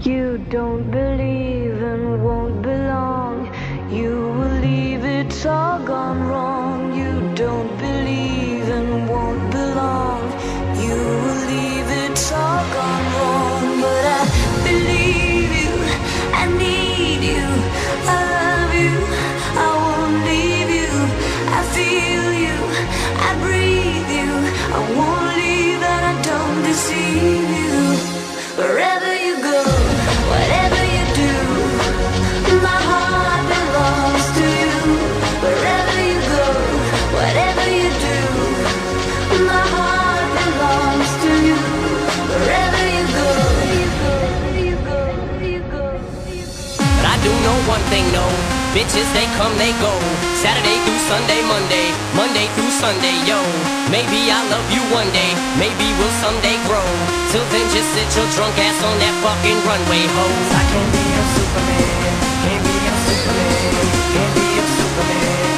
You don't believe and won't belong. You will leave, it's all gone wrong. You don't believe and won't belong. You will leave, it's all gone wrong. But I believe you, I need you, I love you, I won't leave you. I feel you, I breathe you, I won't leave and I don't deceive you. Wherever you go, whatever you do, my heart belongs to you. Wherever you go, whatever you do, my heart belongs to you. Wherever you go, you go, you go. But I do know one thing, no. Bitches, they come, they go. Saturday through Sunday, Monday, Monday through Sunday, yo. Maybe I'll love you one day, maybe we'll someday grow. Till then, just sit your drunk ass on that fucking runway, hoes. I can't be a Superman, can't be a Superman, can't be a Superman.